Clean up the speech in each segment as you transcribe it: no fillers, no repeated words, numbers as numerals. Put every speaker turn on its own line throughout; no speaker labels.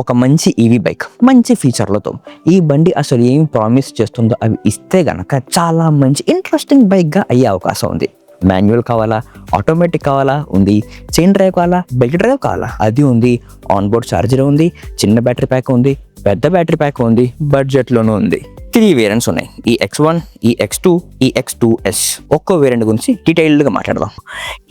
ఒక మంచి EV bike మంచి ఫీచర్లతో ఈ బండి అసలు ఏం ప్రామిస్ చేస్తుందో అవి ఇస్తే గనక చాలా మంచి ఇంట్రెస్టింగ్ బైక్గా అయ్యే అవకాశం ఉంది. మాన్యువల్ కావాలా, ఆటోమేటిక్ కావాలా ఉంది, చైన్ డ్రైవ్ కావాలా, బెల్ట్ డ్రైవ్ కావాలా అది ఉంది, ఆన్ బోర్డ్ ఛార్జర్ ఉంది, చిన్న బ్యాటరీ ప్యాక్ ఉంది, పెద్ద బ్యాటరీ ప్యాక్ ఉంది, బడ్జెట్లోనూ ఉంది. 3 వేరియంట్స్ ఉన్నాయి, ఈ X1, ఈ X2, ఈ X2S. ఒక్కో వేరియంట్ గురించి డీటెయిల్డ్గా మాట్లాడదాం.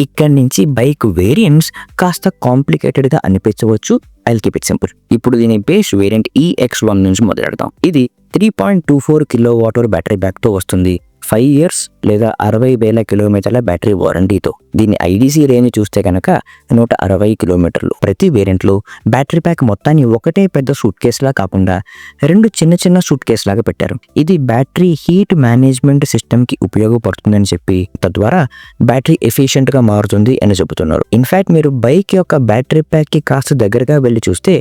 ఇక్కడి నుంచి బైక్ వేరియంట్స్ కాస్త కాంప్లికేటెడ్గా అనిపించవచ్చు. I'll keep it simple. ఇప్పుడు దీని బేస్ వేరియంట్ ఈ X1 నుంచి మొదలెడదాం. ఇది 3.24 kWh బ్యాటరీ బ్యాక్తో వస్తుంది. 5 years లేదా 60,000 కిలోమీటర్ల బ్యాటరీ వారంటీతో. దీని ఐడీసీ రేంజ్ చూస్తే కనుక 160 కిలోమీటర్లు. ప్రతి వేరియంట్లో బ్యాటరీ ప్యాక్ మొత్తాన్ని ఒకటే పెద్ద సూట్ కేసులా కాకుండా 2 చిన్న చిన్న సూట్ కేసు లాగా పెట్టారు. ఇది బ్యాటరీ హీట్ మేనేజ్మెంట్ సిస్టమ్కి ఉపయోగపడుతుందని చెప్పి తద్వారా బ్యాటరీ ఎఫిషియెంట్గా మారుతుంది అని చెబుతున్నారు. ఇన్ఫ్యాక్ట్ మీరు బైక్ యొక్క బ్యాటరీ ప్యాక్కి కాస్త దగ్గరగా వెళ్ళి చూస్తే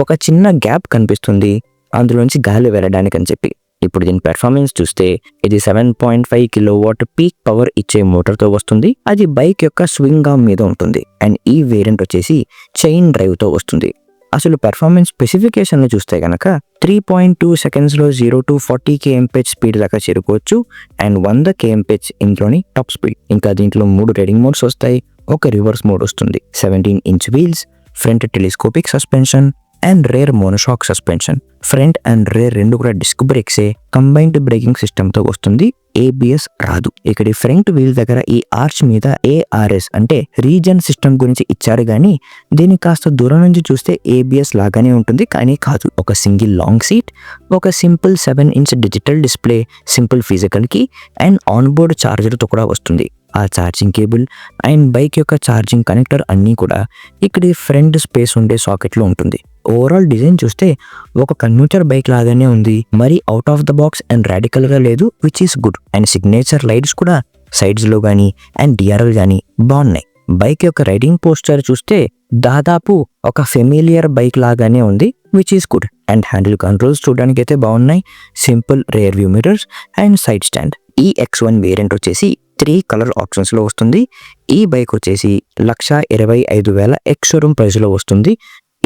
ఒక చిన్న గ్యాప్ కనిపిస్తుంది, అందులోంచి గాలి వెళ్ళడానికి అని చెప్పి. ఇప్పుడు దీని పెర్ఫార్మెన్స్ చూస్తే ఇది 7.5 kW పీక్ పవర్ ఇచ్చే మోటార్తో వస్తుంది. అది బైక్ యొక్క స్వింగ్ ఆర్మ్ మీద ఉంటుంది. అండ్ ఈ వేరియంట్ వచ్చేసి చైన్ డ్రైవ్తో వస్తుంది. అసలు పెర్ఫార్మెన్స్ స్పెసిఫికేషన్లు చూస్తే కనుక 3.2 సెకండ్స్లో 0 to 40 kmph స్పీడ్ దాకా చేరుకోవచ్చు. అండ్ 100 kmph ఇంట్లోని టాప్ స్పీడ్. ఇంకా దీంట్లో 3 రైడింగ్ మోడ్స్ వస్తాయి, ఒక రివర్స్ మోడ్ వస్తుంది. 17-inch wheels, front telescopic suspension and rare monoshock suspension. Front and rare రెండు కూడా డిస్క్ బ్రేక్సే. కంబైన్డ్ బ్రేకింగ్ సిస్టమ్తో వస్తుంది. ABS రాదు. ఇక్కడ ఫ్రంట్ వీల్ దగ్గర ఈ ఆర్చ్ మీద ARS అంటే రీజన్ సిస్టమ్ గురించి ఇచ్చారు, కానీ దీన్ని కాస్త దూరం నుంచి చూస్తే ABS లాగానే ఉంటుంది, కానీ కాదు. ఒక సింగిల్ లాంగ్ సీట్, ఒక simple 7-inch digital display, simple physical key and on board ఛార్జర్తో కూడా వస్తుంది. ఆ ఛార్జింగ్ కేబుల్ అండ్ బైక్ యొక్క ఛార్జింగ్ కనెక్టర్ అన్నీ కూడా ఇక్కడ ఫ్రంట్ స్పేస్ ఉండే సాకెట్లో ఉంటుంది. ఓవరాల్ డిజైన్ చూస్తే ఒక కమ్యూటర్ బైక్ లాగానే ఉంది, మరి out of the box and రాడికల్గా లేదు, which is good. And signature lights కూడా సైడ్స్లో కానీ అండ్ DRL కానీ బాగున్నాయి. బైక్ యొక్క రైడింగ్ పోస్చర్ చూస్తే దాదాపు ఒక ఫెమిలియర్ బైక్ లాగానే ఉంది, which is good. And handle controls చూడడానికి అయితే బాగున్నాయి. Simple rear view mirrors and side stand. ఈ X1 వేరియంట్ వచ్చేసి 3 కలర్ ఆప్షన్స్లో వస్తుంది. ఈ బైక్ వచ్చేసి 1,25,000 ఎక్స్ షోరూమ్ ప్రైస్లో వస్తుంది.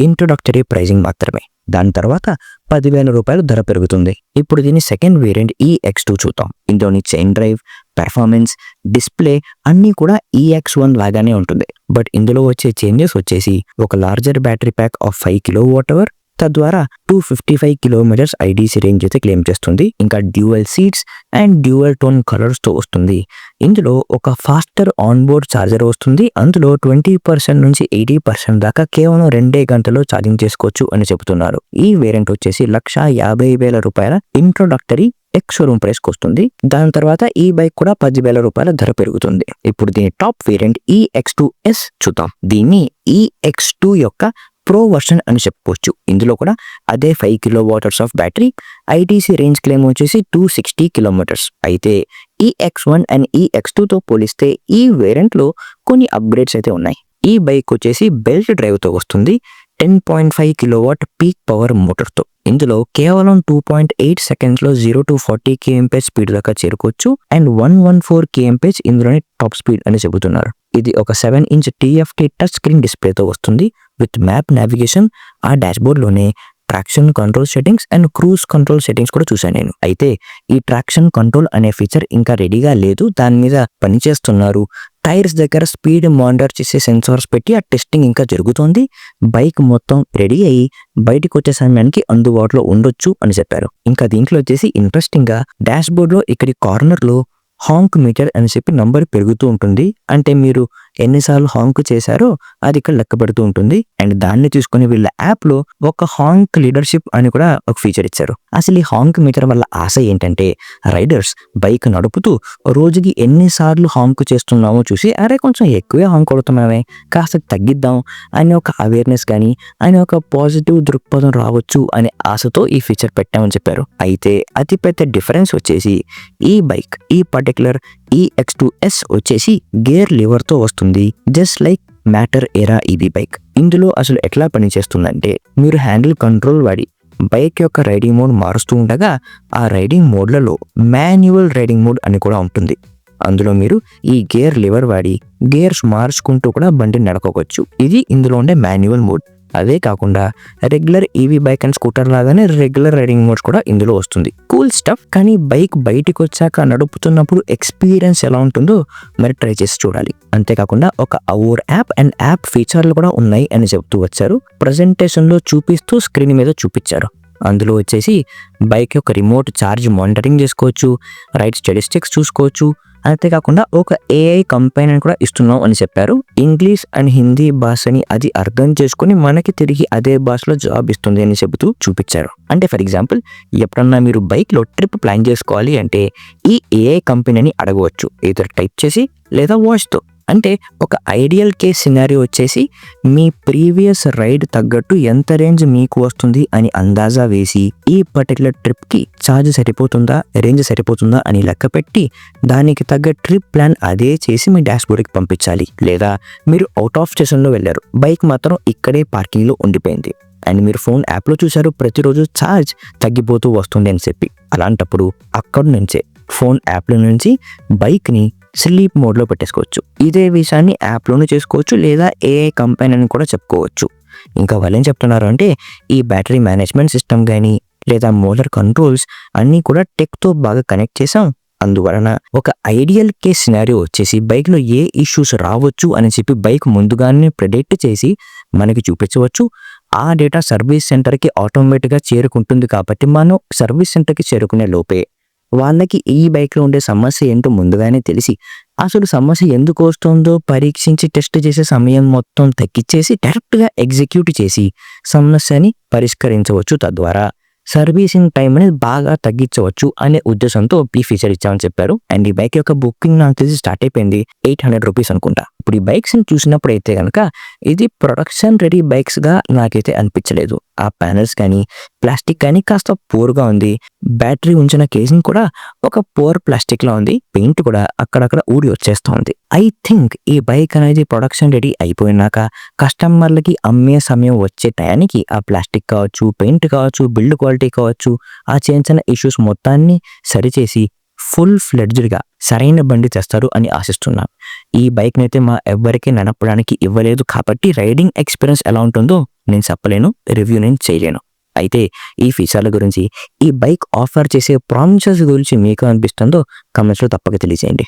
ఇంట్రొడక్టరీ ప్రైజింగ్ మాత్రమే. దాని తర్వాత 10,000 రూపాయలు ధర పెరుగుతుంది. ఇప్పుడు దీని సెకండ్ వేరియంట్ ఈ X2 చూద్దాం. ఇందులోని చైన్ డ్రైవ్, పెర్ఫార్మెన్స్, డిస్ప్లే అన్నీ కూడా ఈ X1 లాగానే ఉంటుంది. బట్ ఇందులో వచ్చే చేంజెస్ వచ్చేసి ఒక larger battery pack of 5 kWh, తద్వారా 255 కిలోమీటర్స్ ఐడీసీ రేంజ్ అయితే క్లెయిమ్ చేస్తుంది. ఇంకా dual seats and dual tone కలర్స్తో వస్తుంది. ఇందులో ఒక ఫాస్టర్ ఆన్ బోర్డ్ ఛార్జర్ వస్తుంది. అందులో 20% నుంచి 80% దాకా కేవలం 2 గంటల్లో ఛార్జింగ్ చేసుకోవచ్చు అని చెబుతున్నారు. ఈ వేరియంట్ వచ్చేసి 1,50,000 రూపాయల ఇంట్రొడక్టరీ ఎక్స్ షోరూమ్ ప్రైస్కి వస్తుంది. దాని తర్వాత ఈ బైక్ కూడా 10,000 రూపాయల ధర పెరుగుతుంది. ఇప్పుడు దీని టాప్ వేరియంట్ ఈ X2S చూద్దాం. దీన్ని ఈ X2 యొక్క ప్రో వర్షన్ అని చెప్పుకోవచ్చు. ఇందులో కూడా అదే 5 kWh of battery, ITC range claim వచ్చేసి 260 కిలోమీటర్స్. అయితే ఈ X1 అండ్ ఈ X2తో పోలిస్తే ఈ వేరియంట్లో కొన్ని అప్గ్రేడ్స్ అయితే ఉన్నాయి. ఈ బైక్ వచ్చేసి బెల్ట్ డ్రైవ్తో వస్తుంది. 10.5 kW పీక్ పవర్ మోటార్తో. ఇందులో కేవలం 2.8 సెకండ్స్లో 0 to 40 kmph స్పీడ్ దాకా చేరుకోవచ్చు. అండ్ 114 kmph ఇందులోనే టాప్ స్పీడ్ అని చెబుతున్నారు. ఇది ఒక 7-inch TFT టచ్ స్క్రీన్ డిస్ప్లేతో వస్తుంది విత్ మ్యాప్ నావిగేషన్. ఆ డాష్బోర్డ్లోనే traction control settings and cruise control settings కూడా చూశాను నేను. అయితే ఈ ట్రాక్షన్ కంట్రోల్ అనే ఫీచర్ ఇంకా రెడీగా లేదు, దాని మీద పనిచేస్తున్నారు. టైర్స్ దగ్గర స్పీడ్ మానిటర్ చేసే సెన్సార్స్ పెట్టి ఆ టెస్టింగ్ ఇంకా జరుగుతోంది. బైక్ మొత్తం రెడీ అయ్యి బయటకు వచ్చే సమయానికి అందుబాటులో ఉండొచ్చు అని చెప్పారు. ఇంకా దీంట్లో వచ్చేసి ఇంట్రెస్టింగ్గా డాష్బోర్డ్లో ఇక్కడి కార్నర్లో హాంక్ మీటర్ అని చెప్పి నంబర్ పెరుగుతూ ఉంటుంది. అంటే మీరు ఎన్నిసార్లు హాంక్ చేశారో అది ఇక్కడ లెక్క పెడుతూ ఉంటుంది. అండ్ దాన్ని తీసుకుని వీళ్ళ యాప్లో ఒక హాంక్ లీడర్షిప్ అని కూడా ఒక ఫీచర్ ఇచ్చారు. అసలు ఈ హాంక్ మీటర్ వల్ల ఆశ ఏంటంటే రైడర్స్ బైక్ నడుపుతూ రోజుకి ఎన్నిసార్లు హాంక్ చేస్తున్నామో చూసి అరే కొంచెం ఎక్కువే హాంక్ కొడుతున్నామే, కాస్త తగ్గిద్దాం అనే ఒక అవేర్నెస్ కానీ అనే ఒక పాజిటివ్ దృక్పథం రావచ్చు అనే ఆశతో ఈ ఫీచర్ పెట్టామని చెప్పారు. అయితే అతిపెద్ద డిఫరెన్స్ వచ్చేసి ఈ బైక్ ఈ పర్టికులర్ ఈ X2S వచ్చేసి గేర్ లివర్తో వస్తుంది, జస్ట్ లైక్ మ్యాటర్ ఎరా ఈవీ బైక్. ఇందులో అసలు ఎట్లా పనిచేస్తుందంటే మీరు హ్యాండిల్ కంట్రోల్ వాడి బైక్ యొక్క రైడింగ్ మోడ్ మారుస్తూ ఉండగా ఆ రైడింగ్ మోడ్లలో మాన్యువల్ రైడింగ్ మోడ్ అని కూడా ఉంటుంది. అందులో మీరు ఈ గేర్ లివర్ వాడి గేర్స్ మార్చుకుంటూ కూడా బండిని నడపవచ్చు. ఇది ఇందులో ఉండే మాన్యువల్ మోడ్. అదే కాకుండా regular EV bike and scooter లాగానే రెగ్యులర్ రైడింగ్ మోడ్స్ కూడా ఇందులో వస్తుంది. Cool stuff. కానీ బైక్ బయటికి వచ్చాక నడుపుతున్నప్పుడు ఎక్స్పీరియన్స్ ఎలా ఉంటుందో మరి ట్రై చేసి చూడాలి. అంతేకాకుండా ఒక అవర్ యాప్ అండ్ యాప్ ఫీచర్లు కూడా ఉన్నాయి అని చెప్తూ వచ్చారు. ప్రజెంటేషన్లో చూపిస్తూ స్క్రీన్ మీద చూపించారు. అందులో వచ్చేసి బైక్ యొక్క రిమోట్ ఛార్జ్ మానిటరింగ్ చేసుకోవచ్చు, రైడ్ స్టాటిస్టిక్స్ చూసుకోవచ్చు. అంతేకాకుండా ఒక ఏఐ కంపెనీ కూడా ఇస్తున్నాం అని చెప్పారు. ఇంగ్లీష్ అండ్ హిందీ భాషని అది అర్థం చేసుకుని మనకి తిరిగి అదే భాషలో జాబ్ ఇస్తుంది అని చెబుతూ చూపించారు. అంటే ఫర్ ఎగ్జాంపుల్ ఎప్పుడన్నా మీరు బైక్లో ట్రిప్ ప్లాన్ చేసుకోవాలి అంటే ఈ ఏఐ కంపెనీని అడగవచ్చు, ఏదో టైప్ చేసి లేదా వాయిస్తో. అంటే ఒక ఐడియల్ కేస్ సినారియో వచ్చేసి మీ ప్రీవియస్ రైడ్ తగ్గట్టు ఎంత రేంజ్ మీకు వస్తుంది అని అందాజా వేసి ఈ పర్టికులర్ ట్రిప్కి ఛార్జ్ సరిపోతుందా, రేంజ్ సరిపోతుందా అని లెక్క పెట్టి దానికి తగ్గ ట్రిప్ ప్లాన్ అదే చేసి మీ డాష్బోర్డ్కి పంపించాలి. లేదా మీరు అవుట్ ఆఫ్ స్టేషన్లో వెళ్ళారు, బైక్ మాత్రం ఇక్కడే పార్కింగ్లో ఉండిపోయింది అండ్ మీరు ఫోన్ యాప్లో చూసారు ప్రతిరోజు ఛార్జ్ తగ్గిపోతూ వస్తుంది అని చెప్పి. అలాంటప్పుడు అక్కడి నుంచే ఫోన్ యాప్లో నుంచి బైక్ని స్లీప్ మోడ్లో పెట్టేసుకోవచ్చు. ఇదే విషయాన్ని యాప్లోనే చేసుకోవచ్చు లేదా ఏఐ కంపెనీ అని కూడా చెప్పుకోవచ్చు. ఇంకా వాళ్ళు ఏం చెప్తున్నారు అంటే ఈ బ్యాటరీ మేనేజ్మెంట్ సిస్టమ్ కానీ లేదా మోటార్ కంట్రోల్స్ అన్నీ కూడా టెక్తో బాగా కనెక్ట్ చేసాం. అందువలన ఒక ఐడియల్ కేస్ సినారియో వచ్చేసి బైక్లో ఏ ఇష్యూస్ రావచ్చు అని చెప్పి బైక్ ముందుగానే ప్రెడిక్ట్ చేసి మనకి చూపించవచ్చు. ఆ డేటా సర్వీస్ సెంటర్కి ఆటోమేటిక్గా చేరుకుంటుంది. కాబట్టి మనం సర్వీస్ సెంటర్కి చేరుకునే లోపే వాళ్ళకి ఈ బైక్లో ఉండే సమస్య ఏంటో ముందుగానే తెలిసి అసలు సమస్య ఎందుకు వస్తుందో పరీక్షించి టెస్ట్ చేసే సమయం మొత్తం తగ్గించేసి డైరెక్ట్గా ఎగ్జిక్యూట్ చేసి సమస్యని పరిష్కరించవచ్చు. తద్వారా సర్వీసింగ్ టైం అనేది బాగా తగ్గించవచ్చు అనే ఉద్దేశంతో ఈ ఫీచర్ ఇచ్చామని చెప్పారు. అండ్ ఈ బైక్ యొక్క బుకింగ్ నాకు తెలిసి స్టార్ట్ అయిపోయింది 800 రూపీస్ అనుకుంటా. ఇప్పుడు ఈ బైక్స్ని చూసినప్పుడు అయితే కనుక ఇది ప్రొడక్షన్ రెడీ బైక్స్గా నాకైతే అనిపించలేదు. ఆ ప్యానల్స్ కానీ ప్లాస్టిక్ కానీ కాస్త పూర్గా ఉంది. బ్యాటరీ ఉంచిన కేసింగ్ కూడా ఒక పూర్ ప్లాస్టిక్లా ఉంది. పెయింట్ కూడా అక్కడక్కడ ఊడి వచ్చేస్తూ ఉంది. ఐ థింక్ ఈ బైక్ అనేది ప్రొడక్షన్ రెడీ అయిపోయినాక కస్టమర్లకి అమ్మే సమయం వచ్చే టయానికి ఆ ప్లాస్టిక్ కావచ్చు, పెయింట్ కావచ్చు, బిల్డ్ క్వాలిటీ కావచ్చు, ఆ చిన్న ఇష్యూస్ మొత్తాన్ని సరిచేసి ఫుల్ ఫ్లెడ్జ్డ్గా సరైన బండి తెస్తారు అని ఆశిస్తున్నాను. ఈ బైక్ని అయితే మా ఎవరికి నడపడానికి ఇవ్వలేదు కాబట్టి రైడింగ్ ఎక్స్పీరియన్స్ ఎలా ఉంటుందో నేను చెప్పలేను, రివ్యూ నేను చేయలేను. అయితే ఈ ఫీచర్ల గురించి, ఈ బైక్ ఆఫర్ చేసే ప్రామిసెస్ గురించి మీకు అనిపిస్తుందో కామెంట్స్లో తప్పక తెలియజేయండి.